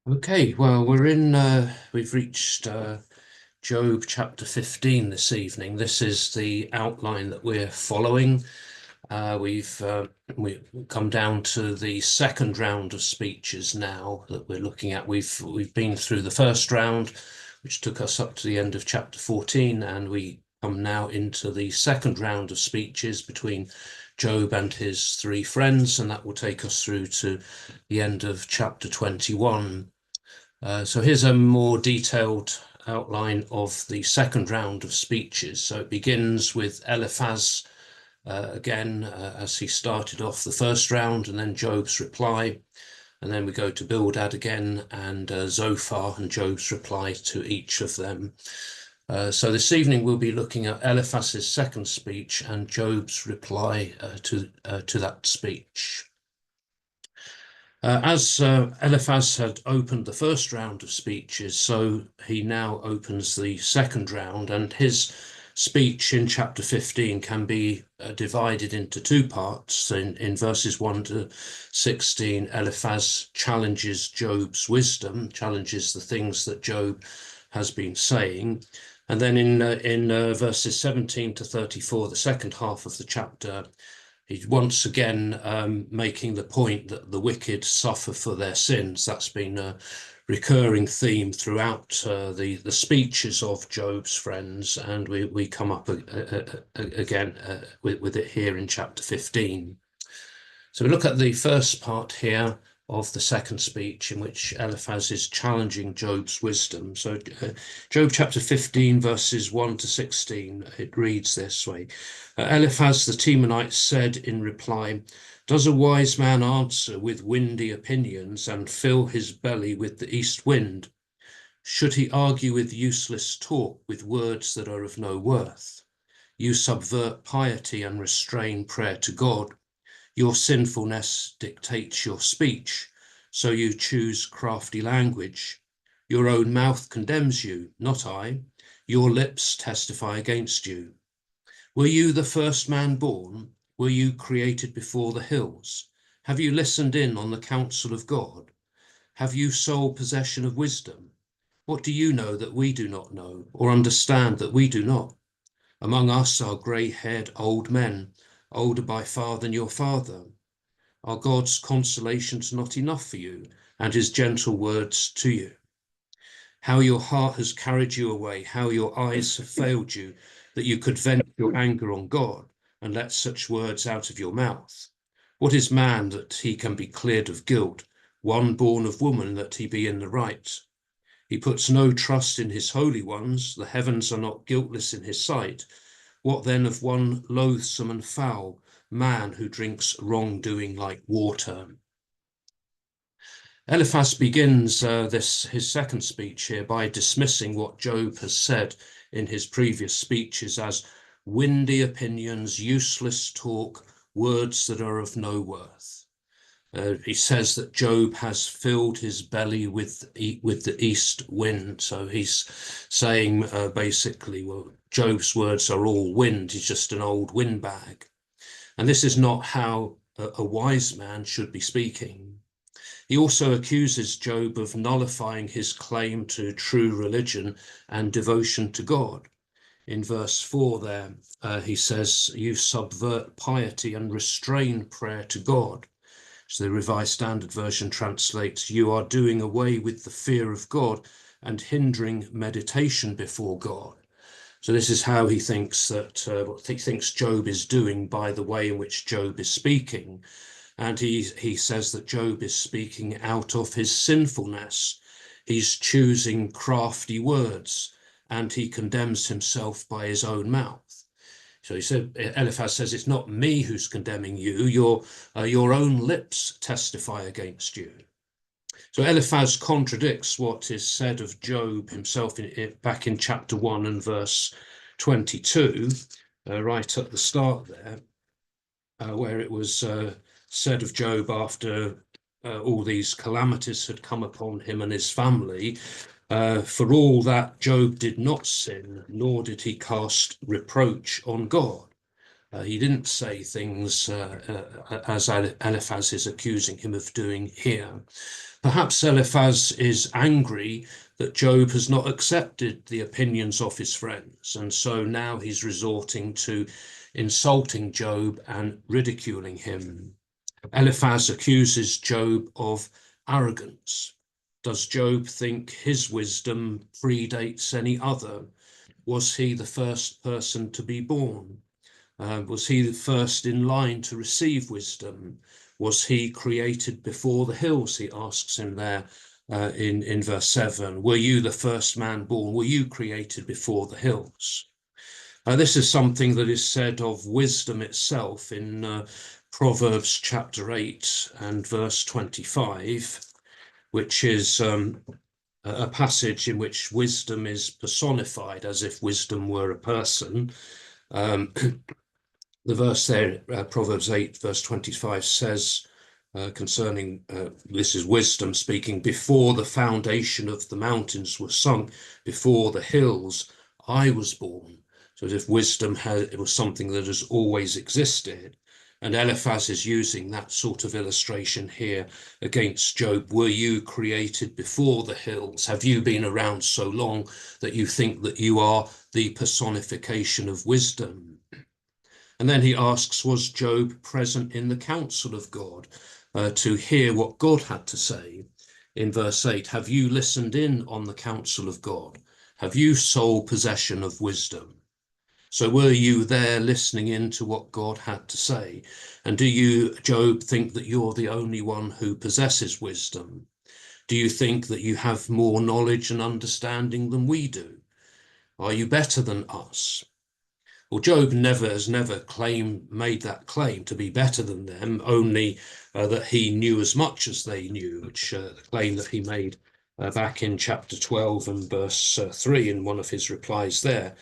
Okay, well, we've reached Job chapter 15 this evening. This is the outline that we're following. We've come down to the second round of speeches now that we're looking at. We've been through the first round, which took us up to the end of chapter 14, and we come now into the second round of speeches between Job and his three friends, and that will take us through to the end of chapter 21. So here's a more detailed outline of the second round of speeches. So it begins with Eliphaz again, as he started off the first round, and then Job's reply. And then we go to Bildad again, and Zophar and Job's reply to each of them. So this evening we'll be looking at Eliphaz's second speech and Job's reply to that speech. As Eliphaz had opened the first round of speeches, so he now opens the second round, and his speech in chapter 15 can be divided into two parts. In verses 1 to 16, Eliphaz challenges Job's wisdom, challenges the things that Job has been saying. And then in verses 17 to 34, the second half of the chapter, he's once again making the point that the wicked suffer for their sins. That's been a recurring theme throughout the speeches of Job's friends, and we come up again with it here in chapter 15. So we look at the first part here of the second speech, in which Eliphaz is challenging Job's wisdom. So Job chapter 15, verses 1 to 16, it reads this way. Eliphaz the Temanite said in reply, "Does a wise man answer with windy opinions and fill his belly with the east wind? Should he argue with useless talk, with words that are of no worth? You subvert piety and restrain prayer to God. Your sinfulness dictates your speech, so you choose crafty language. Your own mouth condemns you, not I. Your lips testify against you. Were you the first man born? Were you created before the hills? Have you listened in on the counsel of God? Have you sole possession of wisdom? What do you know that we do not know, or understand that we do not? Among us are grey-haired old men, older by far than your father. Are God's consolations not enough for you, and his gentle words to you? How your heart has carried you away, how your eyes have failed you, that you could vent your anger on God and let such words out of your mouth. What is man that he can be cleared of guilt, one born of woman that he be in the right? He puts no trust in his holy ones, the heavens are not guiltless in his sight. What then of one loathsome and foul, man who drinks wrongdoing like water?" Eliphaz begins his second speech here by dismissing what Job has said in his previous speeches as windy opinions, useless talk, words that are of no worth. He says that Job has filled his belly with the east wind. So he's saying basically, well, Job's words are all wind. He's just an old windbag. And this is not how a wise man should be speaking. He also accuses Job of nullifying his claim to true religion and devotion to God. In verse 4 there, he says, "You subvert piety and restrain prayer to God." So the Revised Standard Version translates, "You are doing away with the fear of God and hindering meditation before God." So this is how he thinks that what he thinks Job is doing by the way in which Job is speaking. And he says that Job is speaking out of his sinfulness. He's choosing crafty words, and he condemns himself by his own mouth. So he said, Eliphaz says, "It's not me who's condemning you. Your own lips testify against you." So Eliphaz contradicts what is said of Job himself back in chapter 1 and verse 22, right at the start there, where it was said of Job after all these calamities had come upon him and his family, "For all that Job did not sin, nor did he cast reproach on God." He didn't say things as Eliphaz is accusing him of doing here. Perhaps Eliphaz is angry that Job has not accepted the opinions of his friends, and so now he's resorting to insulting Job and ridiculing him. Eliphaz accuses Job of arrogance. Does Job think his wisdom predates any other? Was he the first person to be born? Was he the first in line to receive wisdom? Was he created before the hills? He asks him there in verse 7. Were you the first man born? Were you created before the hills? This is something that is said of wisdom itself in Proverbs chapter 8 and verse 25, which is a passage in which wisdom is personified as if wisdom were a person. The verse there, Proverbs 8, verse 25, says concerning this is wisdom speaking, before the foundation of the mountains were sunk, before the hills, I was born. So as if wisdom it was something that has always existed. And Eliphaz is using that sort of illustration here against Job. Were you created before the hills? Have you been around so long that you think that you are the personification of wisdom? And then he asks, was Job present in the counsel of God to hear what God had to say? In verse 8, have you listened in on the counsel of God? Have you sole possession of wisdom? So were you there listening in to what God had to say? And do you, Job, think that you're the only one who possesses wisdom? Do you think that you have more knowledge and understanding than we do? Are you better than us? Well, Job has never made that claim to be better than them, only that he knew as much as they knew, which the claim that he made back in chapter 12 and verse 3 in one of his replies there.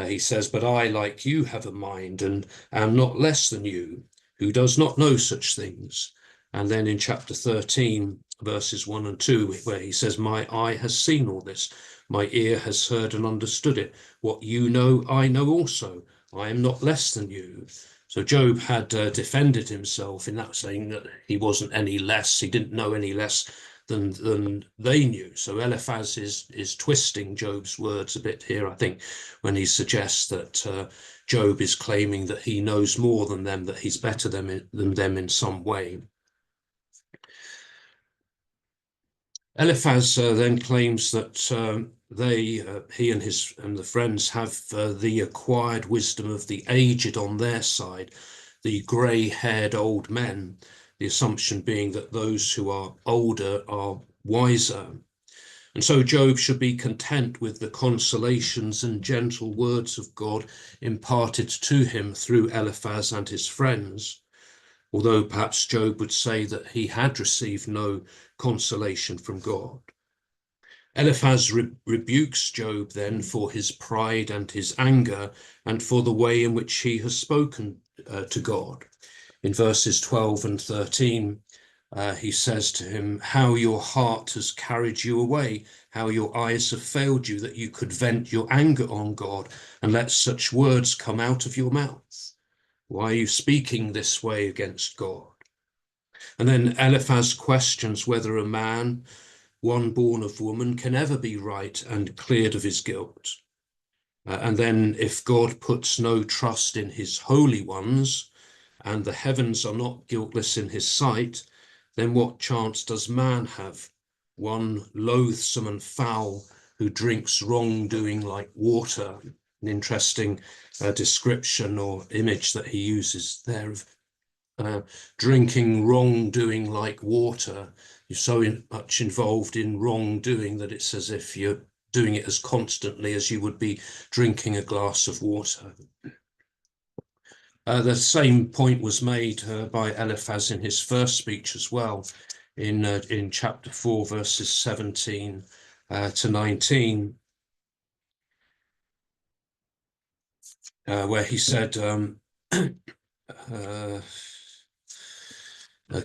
He says, but I, like you, have a mind and am not less than you, who does not know such things. And then in chapter 13, verses 1 and 2, where he says, my eye has seen all this, my ear has heard and understood it. What you know, I know also. I am not less than you. So Job had defended himself in that, saying that he wasn't any less, he didn't know any less than they knew. So Eliphaz is twisting Job's words a bit here, I think, when he suggests that Job is claiming that he knows more than them, that he's better than them in some way. Eliphaz then claims that he and the friends have the acquired wisdom of the aged on their side, the grey-haired old men, the assumption being that those who are older are wiser. And so Job should be content with the consolations and gentle words of God imparted to him through Eliphaz and his friends. Although perhaps Job would say that he had received no consolation from God. Eliphaz rebukes Job then for his pride and his anger and for the way in which he has spoken to God. In verses 12 and 13, he says to him, how your heart has carried you away, how your eyes have failed you, that you could vent your anger on God and let such words come out of your mouth. Why are you speaking this way against God? And then Eliphaz questions whether a man, one born of woman, can ever be right and cleared of his guilt. And then if God puts no trust in his holy ones, and the heavens are not guiltless in his sight, then what chance does man have? One loathsome and foul who drinks wrongdoing like water. An interesting description or image that he uses there of drinking wrongdoing like water. You're so much involved in wrongdoing that it's as if you're doing it as constantly as you would be drinking a glass of water. The same point was made by Eliphaz in his first speech as well, in chapter 4, verses 17 to 19, where he said,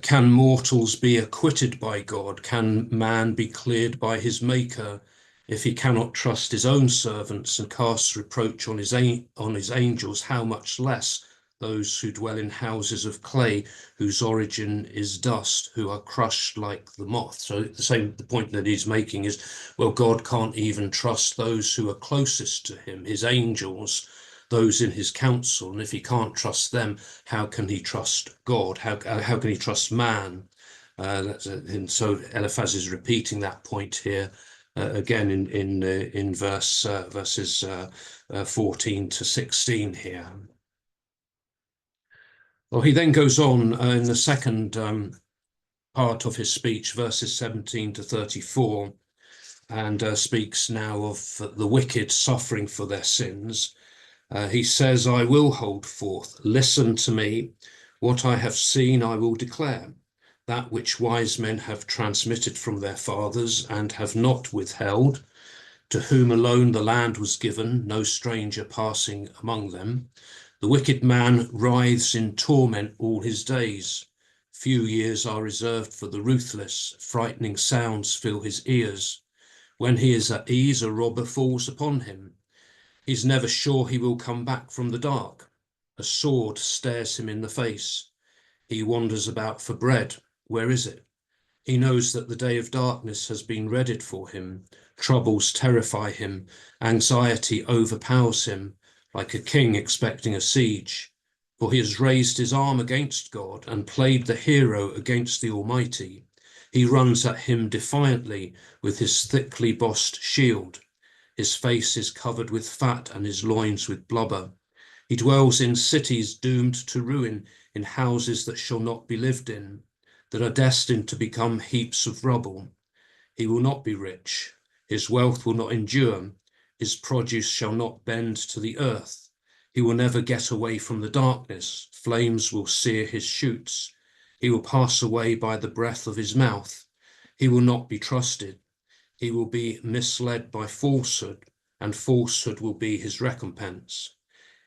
can mortals be acquitted by God? Can man be cleared by his maker? If he cannot trust his own servants and casts reproach on his angels, how much less those who dwell in houses of clay, whose origin is dust, who are crushed like the moth. So the point that he's making is, well, God can't even trust those who are closest to him, his angels, those in his council. And if he can't trust them, how can he trust God? How can he trust man? And so Eliphaz is repeating that point here again in verses 14 to 16 here. Well, he then goes on in the second part of his speech, verses 17 to 34, and speaks now of the wicked suffering for their sins. He says, I will hold forth, listen to me, what I have seen I will declare, that which wise men have transmitted from their fathers and have not withheld, to whom alone the land was given, no stranger passing among them. The wicked man writhes in torment all his days. Few years are reserved for the ruthless, frightening sounds fill his ears. When he is at ease, a robber falls upon him. He's never sure he will come back from the dark. A sword stares him in the face. He wanders about for bread. Where is it? He knows that the day of darkness has been readied for him. Troubles terrify him. Anxiety overpowers him, like a king expecting a siege. For he has raised his arm against God and played the hero against the Almighty. He runs at him defiantly with his thickly bossed shield. His face is covered with fat and his loins with blubber. He dwells in cities doomed to ruin, in houses that shall not be lived in, that are destined to become heaps of rubble. He will not be rich. His wealth will not endure. His produce shall not bend to the earth. He will never get away from the darkness. Flames will sear his shoots. He will pass away by the breath of his mouth. He will not be trusted. He will be misled by falsehood, and falsehood will be his recompense.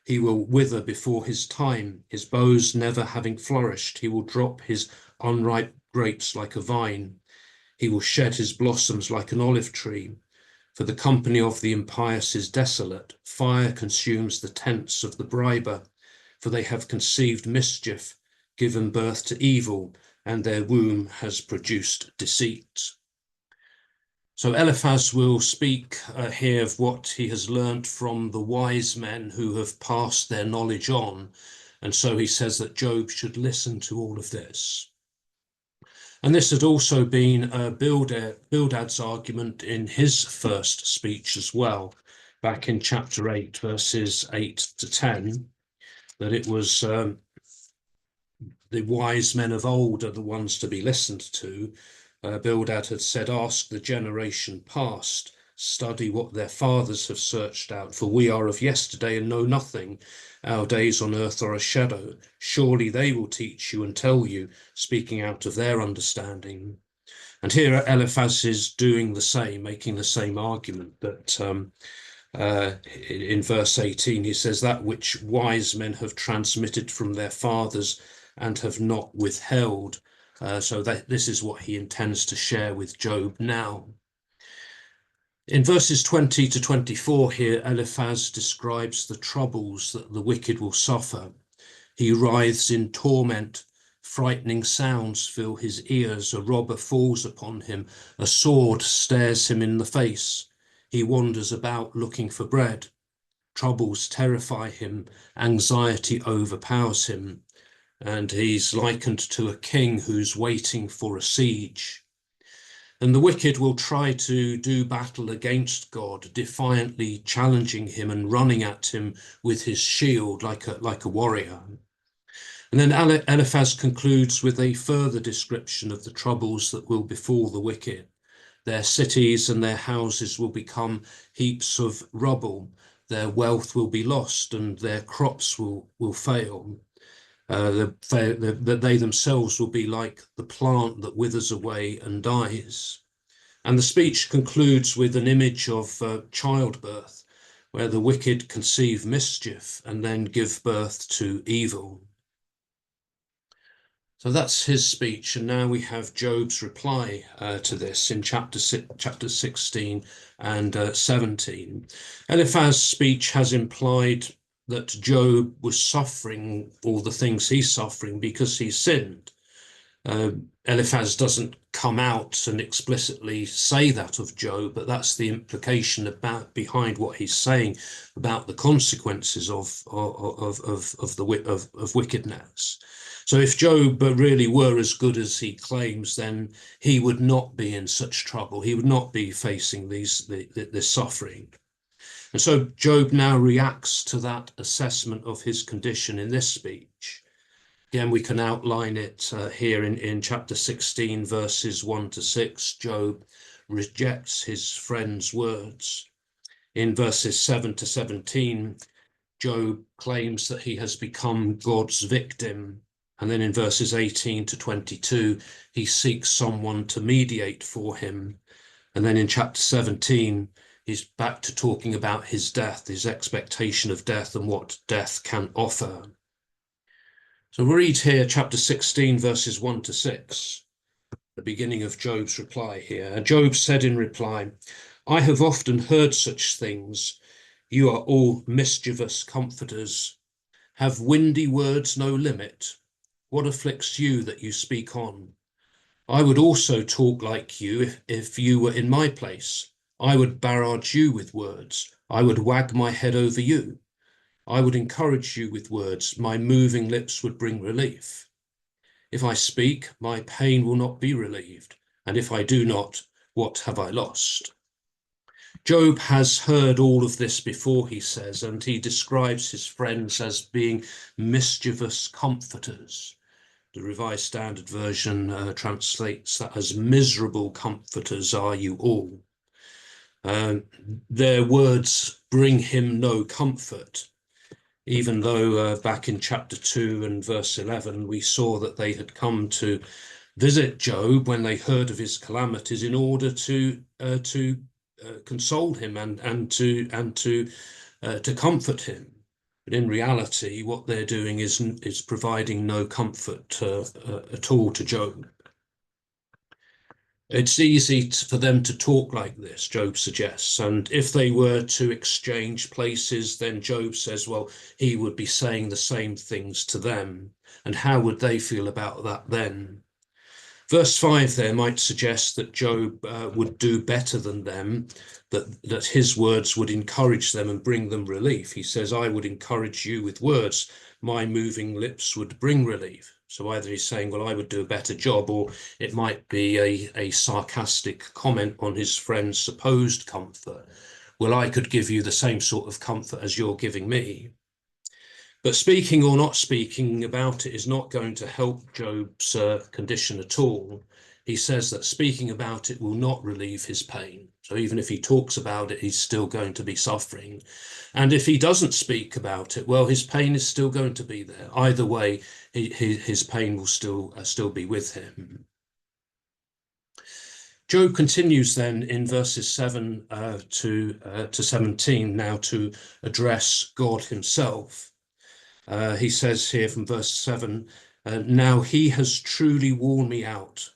He will wither before his time, his boughs never having flourished. He will drop his unripe grapes like a vine. He will shed his blossoms like an olive tree. For the company of the impious is desolate. Fire consumes the tents of the briber, for they have conceived mischief, given birth to evil, and their womb has produced deceit. So Eliphaz will speak here of what he has learnt from the wise men who have passed their knowledge on. And so he says that Job should listen to all of this. And this had also been Bildad's argument in his first speech as well, back in chapter 8, verses 8 to 10, that it was the wise men of old are the ones to be listened to. Bildad had said, ask the generation past, study what their fathers have searched out, for we are of yesterday and know nothing. Our days on earth are a shadow. Surely they will teach you and tell you, speaking out of their understanding. And here Eliphaz is doing the same, making the same argument that in verse 18, he says, that which wise men have transmitted from their fathers and have not withheld. So that this is what he intends to share with Job now. In verses 20 to 24 here, Eliphaz describes the troubles that the wicked will suffer. He writhes in torment, frightening sounds fill his ears, a robber falls upon him, a sword stares him in the face. He wanders about looking for bread. Troubles terrify him, anxiety overpowers him. And he's likened to a king who's waiting for a siege. And the wicked will try to do battle against God, defiantly challenging him and running at him with his shield like a warrior. And then Eliphaz concludes with a further description of the troubles that will befall the wicked. Their cities and their houses will become heaps of rubble. Their wealth will be lost and their crops will fail. That they themselves will be like the plant that withers away and dies. And the speech concludes with an image of childbirth, where the wicked conceive mischief and then give birth to evil. So that's his speech, and now we have Job's reply to this in chapter 16 and 17. Eliphaz's speech has implied that Job was suffering all the things he's suffering because he sinned. Eliphaz doesn't come out and explicitly say that of Job, but that's the implication behind what he's saying about the consequences of wickedness. So if Job really were as good as he claims, then he would not be in such trouble. He would not be facing this suffering. And so Job now reacts to that assessment of his condition in this speech. Again, we can outline it here in chapter 16, verses 1 to 6. Job rejects his friend's words. In verses 7 to 17, Job claims that he has become God's victim. And then in verses 18 to 22, he seeks someone to mediate for him. And then in chapter 17, he's back to talking about his death, his expectation of death and what death can offer. So we'll read here chapter 16, verses 1 to 6, the beginning of Job's reply here. Job said in reply, I have often heard such things. You are all mischievous comforters. Have windy words no limit? What afflicts you that you speak on? I would also talk like you if you were in my place. I would barrage you with words. I would wag my head over you. I would encourage you with words. My moving lips would bring relief. If I speak, my pain will not be relieved. And if I do not, what have I lost? Job has heard all of this before, he says, and he describes his friends as being mischievous comforters. The Revised Standard Version translates that as miserable comforters are you all. Their words bring him no comfort, even though back in chapter 2 and verse 11, we saw that they had come to visit Job when they heard of his calamities in order to console him and to comfort him. But in reality, what they're doing is providing no comfort at all to Job. It's easy for them to talk like this, Job suggests, and if they were to exchange places, then Job says, well, he would be saying the same things to them. And how would they feel about that then? Verse 5 there might suggest that Job would do better than them, that his words would encourage them and bring them relief. He says, I would encourage you with words. My moving lips would bring relief. So either he's saying, well, I would do a better job, or it might be a sarcastic comment on his friend's supposed comfort. Well, I could give you the same sort of comfort as you're giving me. But speaking or not speaking about it is not going to help Job's condition at all. He says that speaking about it will not relieve his pain. So even if he talks about it, he's still going to be suffering. And if he doesn't speak about it, well, his pain is still going to be there. Either way, his pain will still be with him. Job continues then in verses 7 to 17 now to address God himself. He says here from verse 7, now he has truly worn me out.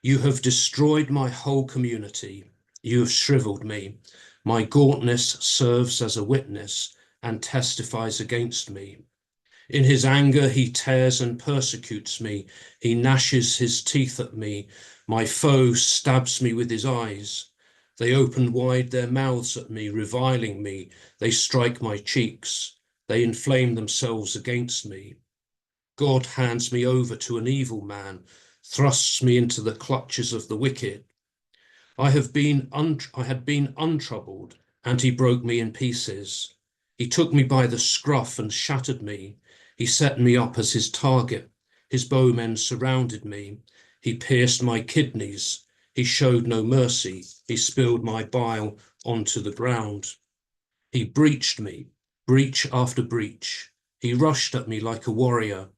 You have destroyed my whole community. You have shriveled me. My gauntness serves as a witness and testifies against me. In his anger, he tears and persecutes me. He gnashes his teeth at me. My foe stabs me with his eyes. They open wide their mouths at me, reviling me. They strike my cheeks. They inflame themselves against me. God hands me over to an evil man, thrusts me into the clutches of the wicked. I had been untroubled, and he broke me in pieces. He took me by the scruff and shattered me. He set me up as his target. His bowmen surrounded me. He pierced my kidneys. He showed no mercy. He spilled my bile onto the ground. He breached me, breach after breach. He rushed at me like a warrior.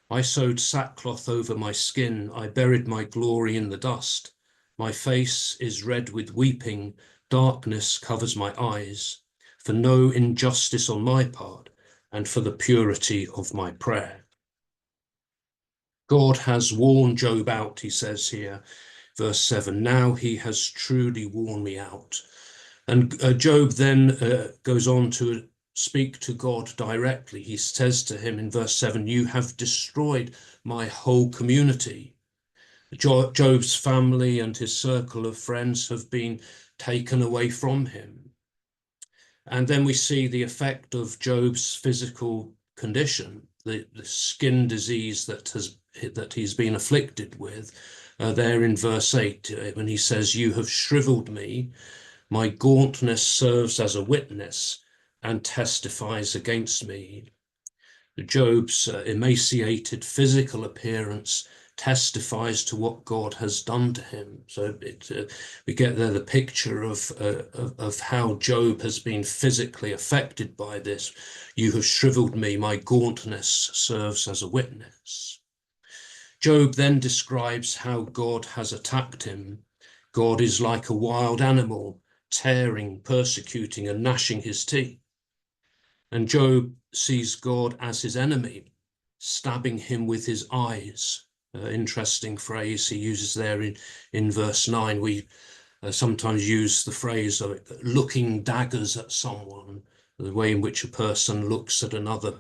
I sewed sackcloth over my skin. I buried my glory in the dust. My face is red with weeping. Darkness covers my eyes, for no injustice on my part and for the purity of my prayer. God has worn Job out, he says here, verse 7. Now he has truly worn me out. And Job then goes on to speak to God directly. He says to him in verse 7, "You have destroyed my whole community." Job's family and his circle of friends have been taken away from him. And then we see the effect of Job's physical condition, the skin disease that he's been afflicted with, there in verse 8, when he says, "You have shriveled me, my gauntness serves as a witness and testifies against me." Job's emaciated physical appearance testifies to what God has done to him. So we get there the picture of how Job has been physically affected by this. "You have shriveled me, my gauntness serves as a witness." Job then describes how God has attacked him. God is like a wild animal, tearing, persecuting, and gnashing his teeth. And Job sees God as his enemy, stabbing him with his eyes. Interesting phrase he uses there in verse 9. We sometimes use the phrase of looking daggers at someone, the way in which a person looks at another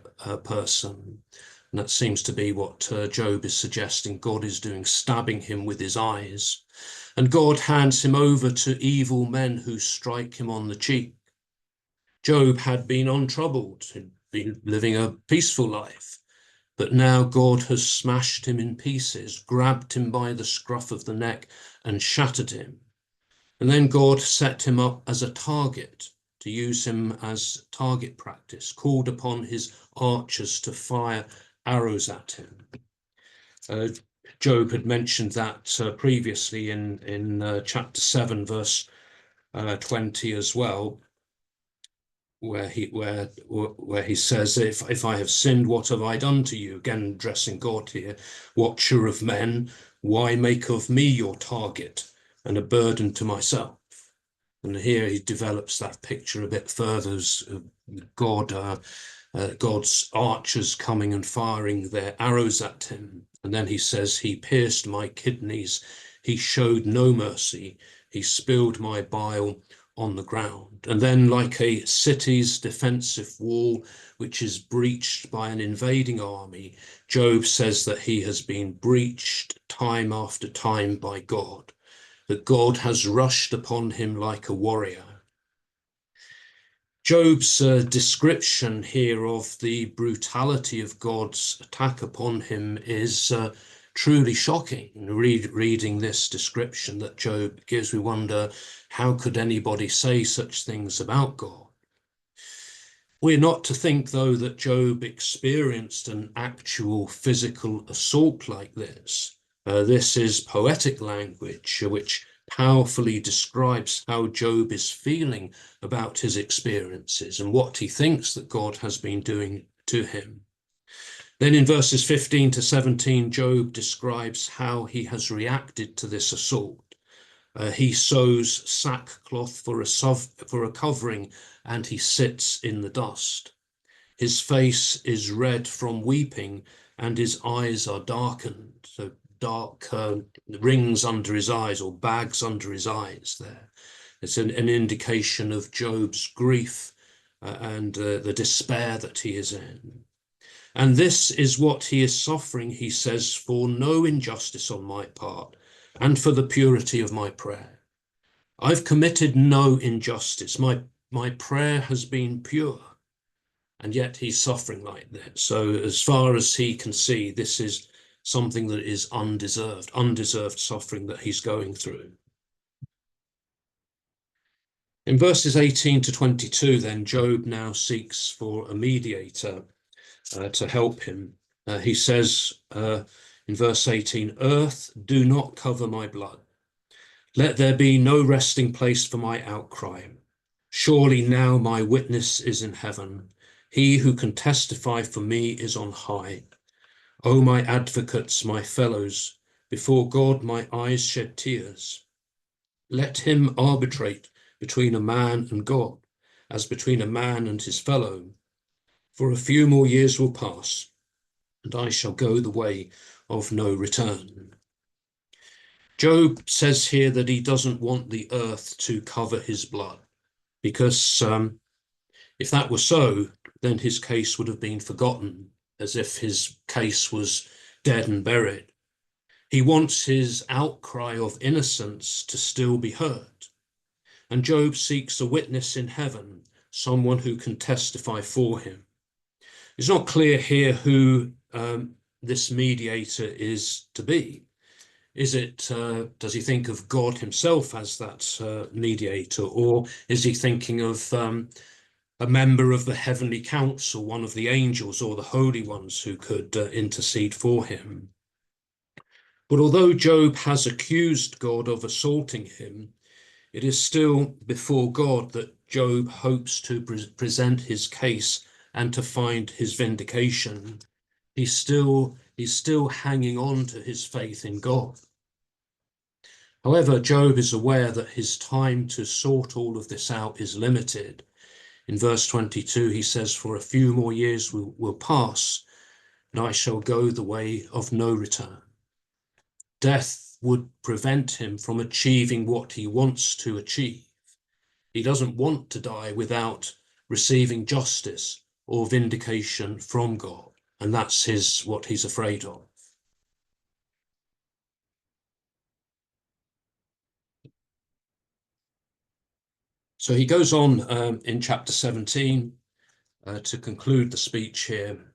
person. And that seems to be what Job is suggesting God is doing, stabbing him with his eyes. And God hands him over to evil men who strike him on the cheek. Job had been untroubled, had been living a peaceful life, but now God has smashed him in pieces, grabbed him by the scruff of the neck and shattered him. And then God set him up as a target, to use him as target practice, called upon his archers to fire arrows at him. Job had mentioned that previously in chapter 7, verse 20 as well, where he says, if I have sinned, what have I done to you? Again, addressing God here. "Watcher of men, why make of me your target and a burden to myself?" And here he develops that picture a bit further as God's archers coming and firing their arrows at him. And then he says, "He pierced my kidneys. He showed no mercy. He spilled my bile on the ground." And then, like a city's defensive wall, which is breached by an invading army, Job says that he has been breached time after time by God, that God has rushed upon him like a warrior. Job's description here of the brutality of God's attack upon him is truly shocking. Reading this description that Job gives, we wonder, how could anybody say such things about God? We're not to think, though, that Job experienced an actual physical assault like this. This is poetic language, which powerfully describes how Job is feeling about his experiences and what he thinks that God has been doing to him. Then in verses 15 to 17, Job describes how he has reacted to this assault. He sews sackcloth for a covering, and he sits in the dust. His face is red from weeping, and his eyes are darkened. So dark rings under his eyes, or bags under his eyes there. It's an indication of Job's grief and the despair that he is in. "And this is what he is suffering," he says, "for no injustice on my part, and for the purity of my prayer. I've committed no injustice. My prayer has been pure." And yet he's suffering like that. So as far as he can see, this is something that is undeserved suffering that he's going through. In verses 18 to 22, then, Job now seeks for a mediator to help him. He says in verse 18, "Earth, do not cover my blood. Let there be no resting place for my outcry. Surely now my witness is in heaven. He who can testify for me is on high. O my advocates, my fellows, before God my eyes shed tears. Let him arbitrate between a man and God, as between a man and his fellow. For a few more years will pass, and I shall go the way of no return." Job says here that he doesn't want the earth to cover his blood, because If that were so, then his case would have been forgotten, as if his case was dead and buried. He wants his outcry of innocence to still be heard. And Job seeks a witness in heaven, someone who can testify for him. It's not clear here who this mediator is to be. Is it, does he think of God himself as that mediator, or is he thinking of a member of the heavenly council, one of the angels or the holy ones who could intercede for him? But although Job has accused God of assaulting him, it is still before God that Job hopes to present his case and to find his vindication. He's still hanging on to his faith in God. However, Job is aware that his time to sort all of this out is limited. In verse 22, he says, "For a few more years will pass, and I shall go the way of no return." Death would prevent him from achieving what he wants to achieve. He doesn't want to die without receiving justice or vindication from God, and that's what he's afraid of. So he goes on in chapter 17 to conclude the speech here,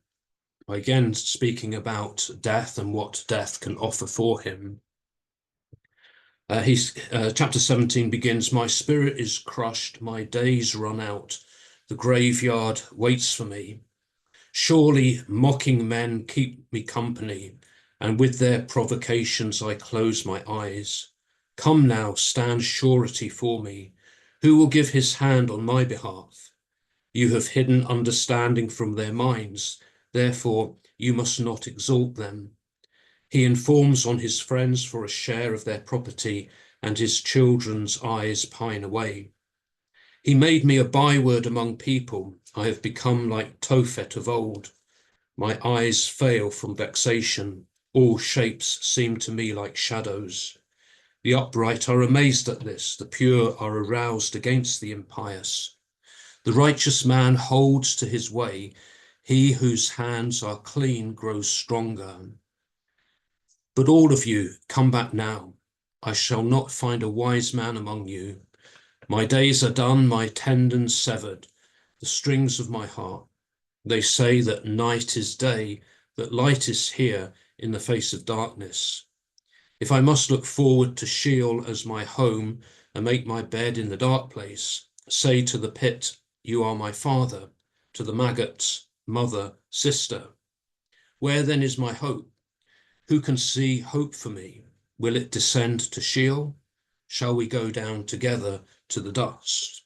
again speaking about death and what death can offer for him. Chapter 17 begins, "My spirit is crushed, my days run out, the graveyard waits for me. Surely mocking men keep me company, and with their provocations I close my eyes. Come now, stand surety for me. Who will give his hand on my behalf? You have hidden understanding from their minds, therefore you must not exalt them. He informs on his friends for a share of their property, and his children's eyes pine away. He made me a byword among people. I have become like Tophet of old. My eyes fail from vexation. All shapes seem to me like shadows. The upright are amazed at this. The pure are aroused against the impious. The righteous man holds to his way. He whose hands are clean grows stronger. But all of you, come back now. I shall not find a wise man among you. My days are done, my tendons severed, the strings of my heart. They say that night is day, that light is here in the face of darkness. If I must look forward to Sheol as my home and make my bed in the dark place, say to the pit, you are my father, to the maggots, mother, sister. Where then is my hope? Who can see hope for me? Will it descend to Sheol? Shall we go down together to the dust?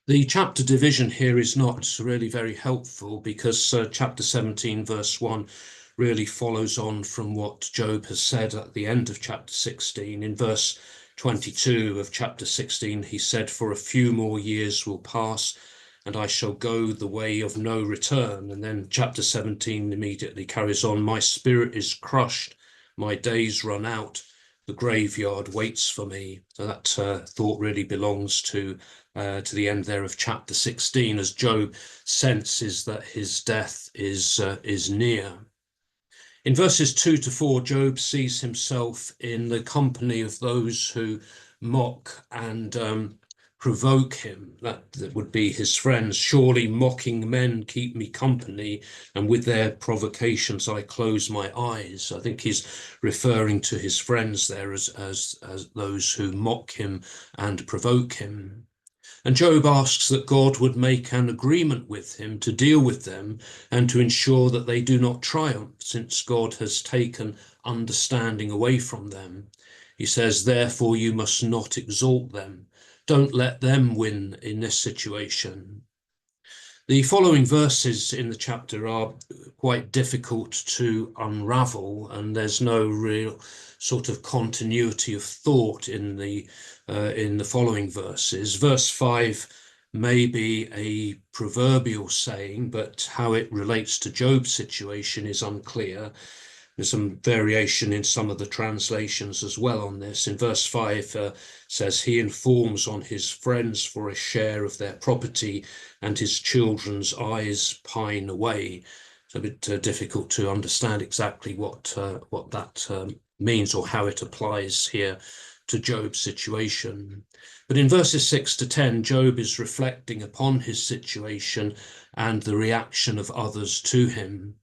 The chapter division here is not really very helpful because chapter 17 verse 1 really follows on from what Job has said at the end of chapter 16. In verse 22 of chapter 16, he said, "For a few more years will pass, and I shall go the way of no return." And then chapter 17 immediately carries on, "My spirit is crushed, my days run out, the graveyard waits for me." So that thought really belongs to the end there of chapter 16, as Job senses that his death is near. In verses 2 to 4, Job sees himself in the company of those who mock and provoke him. That would be his friends. "Surely mocking men keep me company, and with their provocations I close my eyes." I think he's referring to his friends there as those who mock him and provoke him. And Job asks that God would make an agreement with him to deal with them and to ensure that they do not triumph, since God has taken understanding away from them. He says, "Therefore you must not exalt them. Don't let them win in this situation." The following verses in the chapter are quite difficult to unravel, and there's no real sort of continuity of thought in the following verses. Verse 5 may be a proverbial saying, but how it relates to Job's situation is unclear. There's some variation in some of the translations as well on this. In verse 5 says, he informs on his friends for a share of their property, and his children's eyes pine away. It's a bit difficult to understand exactly what that means or how it applies here to Job's situation. But in verses 6 to 10, Job is reflecting upon his situation and the reaction of others to him.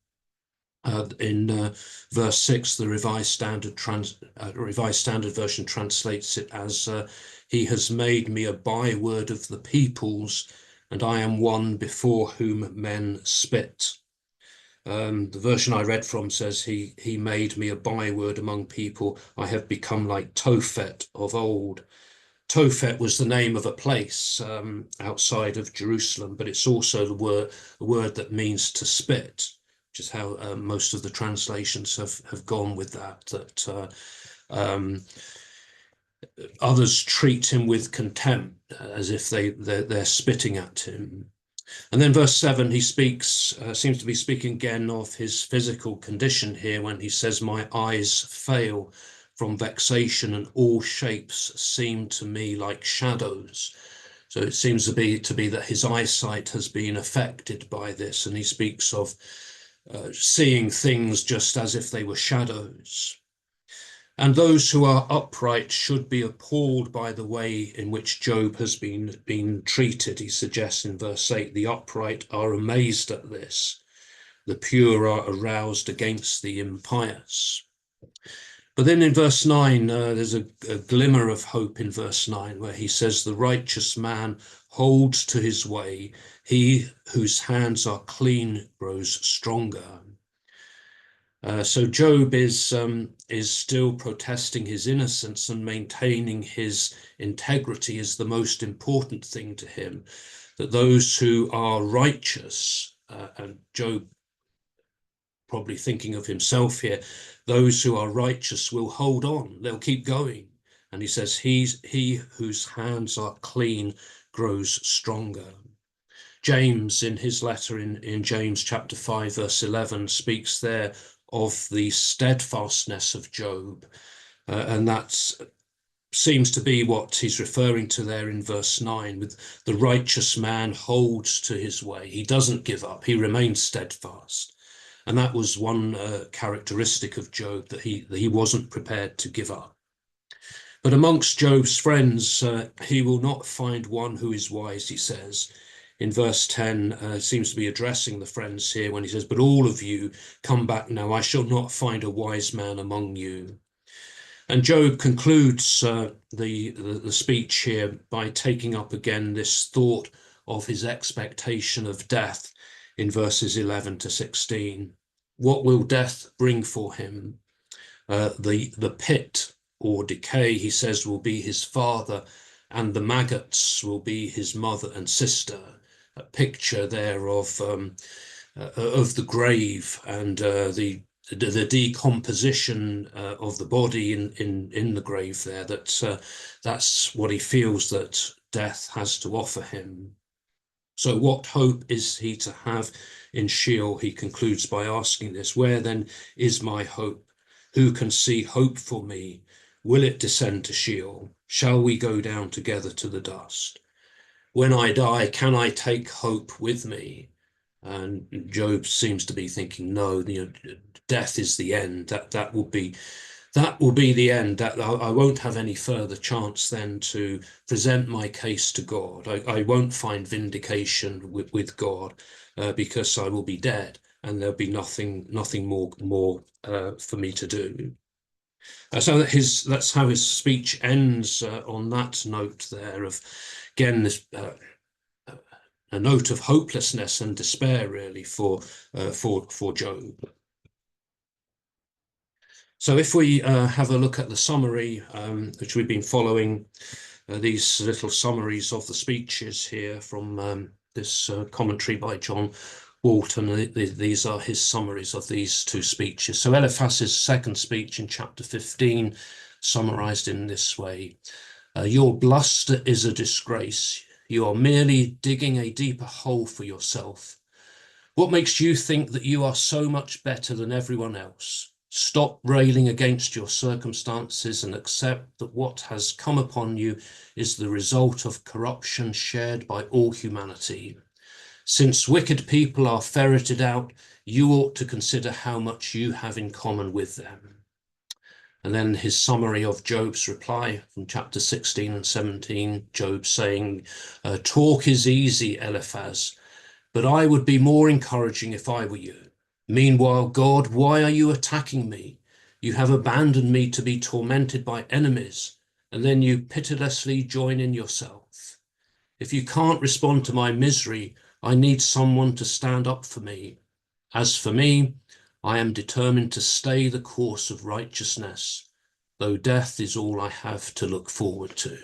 In verse 6, the Revised Standard Version translates it as, he has made me a byword of the peoples, and I am one before whom men spit. The version I read from says, he made me a byword among people. I have become like Tophet of old. Tophet was the name of a place outside of Jerusalem, but it's also the word that means to spit, which is how most of the translations have gone with that others treat him with contempt, as if they're spitting at him. And then verse 7, he seems to be speaking again of his physical condition here when he says, my eyes fail from vexation, and all shapes seem to me like shadows. So it seems to be that his eyesight has been affected by this, and he speaks of seeing things just as if they were shadows. And those who are upright should be appalled by the way in which Job has been treated. He suggests in verse 8, the upright are amazed at this. The pure are aroused against the impious. But then in verse 9, there's a glimmer of hope in verse 9, where he says, the righteous man holds to his way. He whose hands are clean grows stronger. So Job is still protesting his innocence, and maintaining his integrity is the most important thing to him. That those who are righteous, and Job probably thinking of himself here, those who are righteous will hold on, they'll keep going. And he says, he whose hands are clean grows stronger. James, in his letter in James chapter 5, verse 11, speaks there of the steadfastness of Job. And that seems to be what he's referring to there in verse 9, with the righteous man holds to his way. He doesn't give up, he remains steadfast. And that was one characteristic of Job, that he wasn't prepared to give up. But amongst Job's friends, he will not find one who is wise, he says. In verse 10, seems to be addressing the friends here when he says, but all of you come back now, I shall not find a wise man among you. And Job concludes the speech here by taking up again this thought of his expectation of death in verses 11 to 16. What will death bring for him? The pit or decay, he says, will be his father, and the maggots will be his mother and sister. A picture there of the grave and the decomposition of the body in the grave there. That's what he feels that death has to offer him. So what hope is he to have in Sheol? He concludes by asking this, where then is my hope? Who can see hope for me? Will it descend to Sheol? Shall we go down together to the dust? When I die, can I take hope with me? And Job seems to be thinking, no, death is the end. That will be the end. That I won't have any further chance then to present my case to God. I won't find vindication with God because I will be dead, and there'll be nothing more for me to do. So that's how his speech ends on that note there of, again, this a note of hopelessness and despair, really, for Job. So if we have a look at the summary, which we've been following, these little summaries of the speeches here from this commentary by John Walton, these are his summaries of these two speeches. So Eliphaz's second speech in chapter 15, summarized in this way: your bluster is a disgrace. You are merely digging a deeper hole for yourself. What makes you think that you are so much better than everyone else? Stop railing against your circumstances and accept that what has come upon you is the result of corruption shared by all humanity. Since wicked people are ferreted out, you ought to consider how much you have in common with them. And then his summary of Job's reply from chapter 16 and 17, Job saying, talk is easy, Eliphaz, but I would be more encouraging if I were you. Meanwhile, God, why are you attacking me? You have abandoned me to be tormented by enemies, and then you pitilessly join in yourself. If you can't respond to my misery, I need someone to stand up for me. As for me, I am determined to stay the course of righteousness, though death is all I have to look forward to.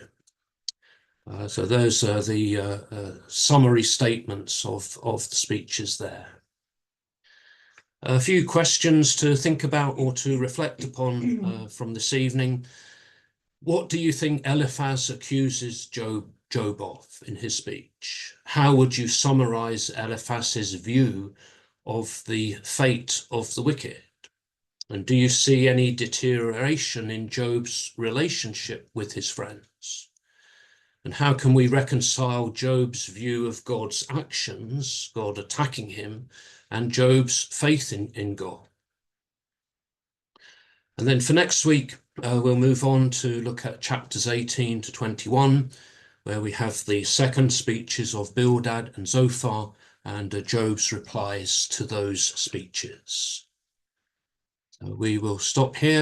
So those are the summary statements of the speeches there. A few questions to think about or to reflect upon from this evening. What do you think Eliphaz accuses Job of in his speech? How would you summarize Eliphaz's view of the fate of the wicked? And do you see any deterioration in Job's relationship with his friends? And how can we reconcile Job's view of God's actions, God attacking him, and Job's faith in God? And then for next week, we'll move on to look at chapters 18 to 21, where we have the second speeches of Bildad and Zophar, and Job's replies to those speeches. So we will stop here.